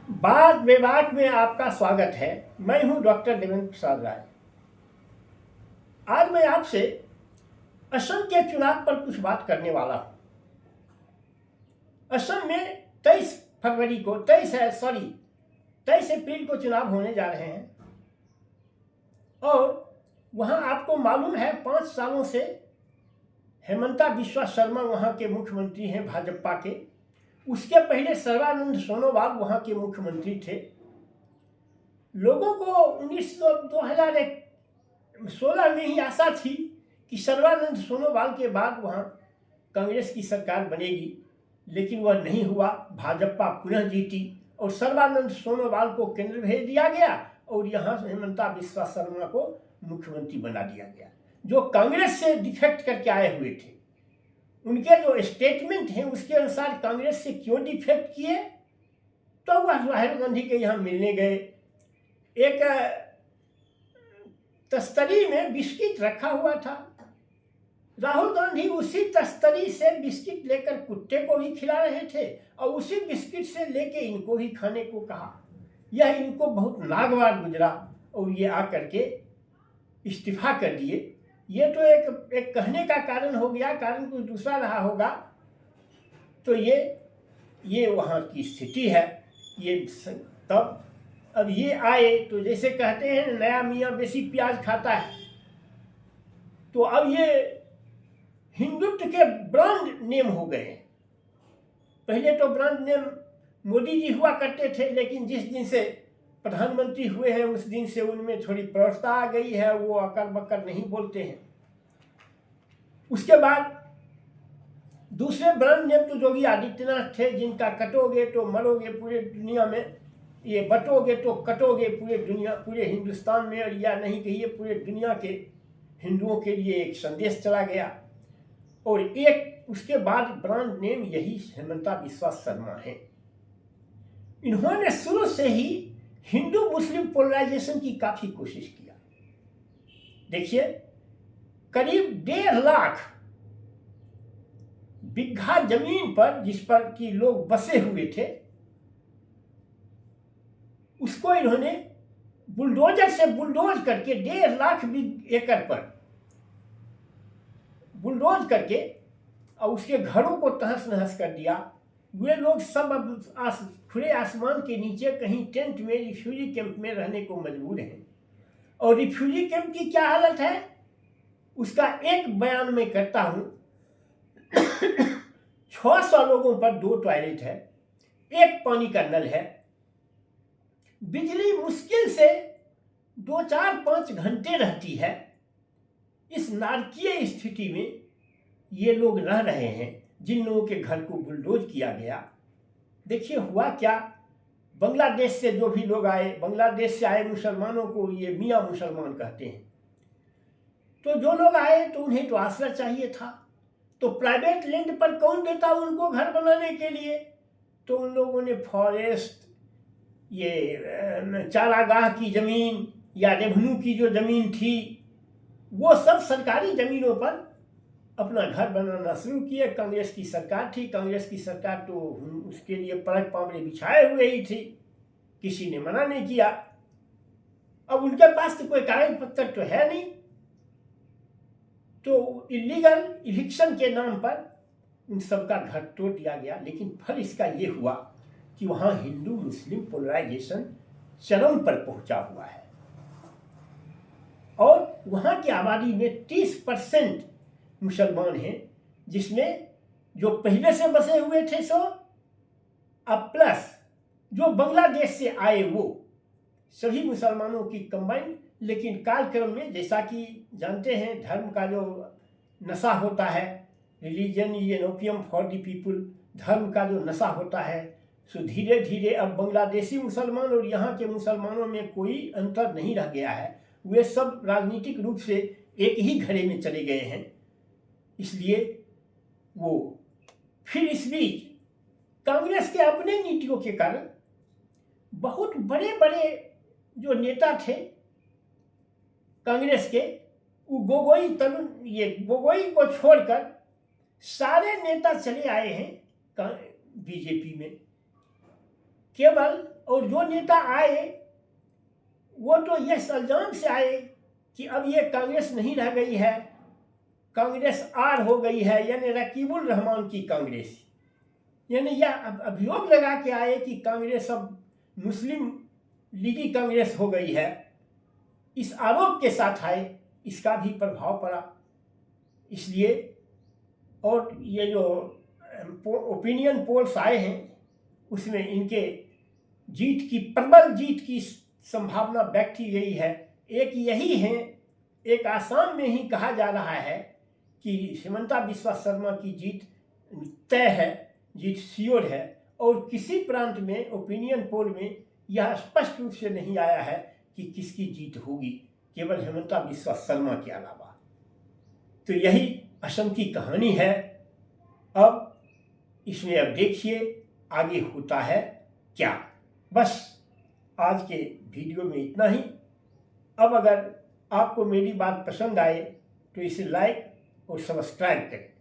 वाद विवाद में आपका स्वागत है। मैं हूं डॉक्टर देवेंद्र प्रसाद राय। आज मैं आपसे असम के चुनाव पर कुछ बात करने वाला हूं। असम में 23 अप्रैल को चुनाव होने जा रहे हैं और वहां आपको मालूम है 5 सालों से हेमंता बिस्वा शर्मा वहां के मुख्यमंत्री हैं भाजपा के। उसके पहले सर्बानंद सोनोवाल वहां के मुख्यमंत्री थे। लोगों को 2016 में ही आशा थी कि सर्बानंद सोनोवाल के बाद वहां कांग्रेस की सरकार बनेगी, लेकिन वह नहीं हुआ। भाजपा पुनः जीती और सर्बानंद सोनोवाल को केंद्र भेज दिया गया और यहाँ हेमंता बिस्वा शर्मा को मुख्यमंत्री बना दिया गया, जो कांग्रेस से डिफेक्ट करके आए हुए थे। उनके जो स्टेटमेंट हैं उसके अनुसार कांग्रेस से क्यों डिफेक्ट किए, तो वह राहुल गांधी के यहाँ मिलने गए। एक तस्तरी में बिस्किट रखा हुआ था। राहुल गांधी उसी तस्तरी से बिस्किट लेकर कुत्ते को भी खिला रहे थे और उसी बिस्किट से लेके इनको भी खाने को कहा। यह इनको बहुत नागवार गुजरा और ये आकर के इस्तीफा कर दिए। ये तो एक कहने का कारण हो गया, कारण कुछ दूसरा रहा होगा। तो ये वहाँ की स्थिति है। ये तब अब ये आए तो जैसे कहते हैं नया मियाँ बेसी प्याज खाता है, तो अब ये हिंदुत्व के ब्रांड नेम हो गए हैं। पहले तो ब्रांड नेम मोदी जी हुआ करते थे, लेकिन जिस दिन से प्रधानमंत्री हुए हैं उस दिन से उनमें थोड़ी प्रवृत्ता आ गई है, वो अकर बकर नहीं बोलते हैं। उसके बाद दूसरे ब्रांड नेम तो योगी आदित्यनाथ थे, जिनका कटोगे तो मरोगे पूरे दुनिया में, ये बटोगे तो कटोगे पूरे दुनिया, पूरे हिंदुस्तान में, और या नहीं कहिए पूरे दुनिया के हिंदुओं के लिए एक संदेश चला गया। और एक उसके बाद ब्रांड नेम यही हेमंता बिस्वा शर्मा है। इन्होंने शुरू से ही हिंदू मुस्लिम पोलराइजेशन की काफी कोशिश किया। देखिए, करीब 1.5 लाख बिघा जमीन पर जिस पर कि लोग बसे हुए थे, उसको इन्होंने बुलडोजर से बुलडोज करके 1.5 लाख एकड़ पर बुलडोज करके और उसके घरों को तहस नहस कर दिया। वे लोग सब अब खुले आसमान के नीचे कहीं टेंट में, रिफ्यूजी कैंप में रहने को मजबूर हैं। और रिफ्यूजी कैंप की क्या हालत है उसका एक बयान में करता हूं। 600 लोगों पर 2 टॉयलेट है, एक पानी का नल है, बिजली मुश्किल से 2, 4, 5 घंटे रहती है। इस नारकीय स्थिति में ये लोग रह रहे हैं, जिन लोगों के घर को बुलडोज किया गया। देखिए हुआ क्या, बांग्लादेश से जो भी लोग आए, बांग्लादेश से आए मुसलमानों को ये मियाँ मुसलमान कहते हैं। तो जो लोग आए तो उन्हें तो आश्रय चाहिए था, तो प्राइवेट लैंड पर कौन देता उनको घर बनाने के लिए? तो उन लोगों ने फॉरेस्ट, ये चारागाह की ज़मीन या रेवेन्यू की जो ज़मीन थी, वो सब सरकारी ज़मीनों पर अपना घर बनाना शुरू किए। कांग्रेस की सरकार थी, कांग्रेस की सरकार तो उसके लिए परख पावड़े बिछाए हुए ही थी, किसी ने मना नहीं किया। अब उनके पास तो कोई कागज पत्र तो है नहीं, तो इलीगल इविक्शन के नाम पर उन सबका घर तोड़ दिया गया। लेकिन फल इसका ये हुआ कि वहाँ हिंदू मुस्लिम पोलराइजेशन चरम पर पहुंचा हुआ है और वहाँ की आबादी में 30% मुसलमान हैं, जिसमें जो पहले से बसे हुए थे सो, अब प्लस जो बांग्लादेश से आए वो सभी मुसलमानों की कंबाइन। लेकिन कालक्रम में जैसा कि जानते हैं, धर्म का जो नशा होता है, religion is an opium for the people, धर्म का जो नशा होता है, सो धीरे धीरे अब बांग्लादेशी मुसलमान और यहाँ के मुसलमानों में कोई अंतर नहीं रह गया है। वे सब राजनीतिक रूप से एक ही घड़े में चले गए हैं। इसलिए वो फिर इस बीच कांग्रेस के अपने नीतियों के कारण बहुत बड़े बड़े जो नेता थे कांग्रेस के, वो गोगोई को छोड़कर सारे नेता चले आए हैं बीजेपी में। केवल, और जो नेता आए वो तो यह इल्जाम से आए कि अब ये कांग्रेस नहीं रह गई है, कांग्रेस आर हो गई है, यानी रकीबुल रहमान की कांग्रेस, यानी यह अभियोग लगा के आए कि कांग्रेस अब मुस्लिम लीगी कांग्रेस हो गई है। इस आरोप के साथ आए, इसका भी प्रभाव पड़ा। इसलिए, और ये जो ओपिनियन पोल्स आए हैं उसमें इनके जीत की, प्रबल जीत की संभावना व्यक्त की गई है। एक यही है, एक आसाम में ही कहा जा रहा है कि हेमंता बिस्वा शर्मा की जीत तय है, जीत श्योर है, और किसी प्रांत में ओपिनियन पोल में यह स्पष्ट रूप से नहीं आया है कि किसकी जीत होगी, केवल हेमंता बिस्वा शर्मा के अलावा। तो यही असम की कहानी है। अब इसमें अब देखिए आगे होता है क्या। बस आज के वीडियो में इतना ही। अब अगर आपको मेरी बात पसंद आए तो इसे लाइक और सब्सक्राइब करें।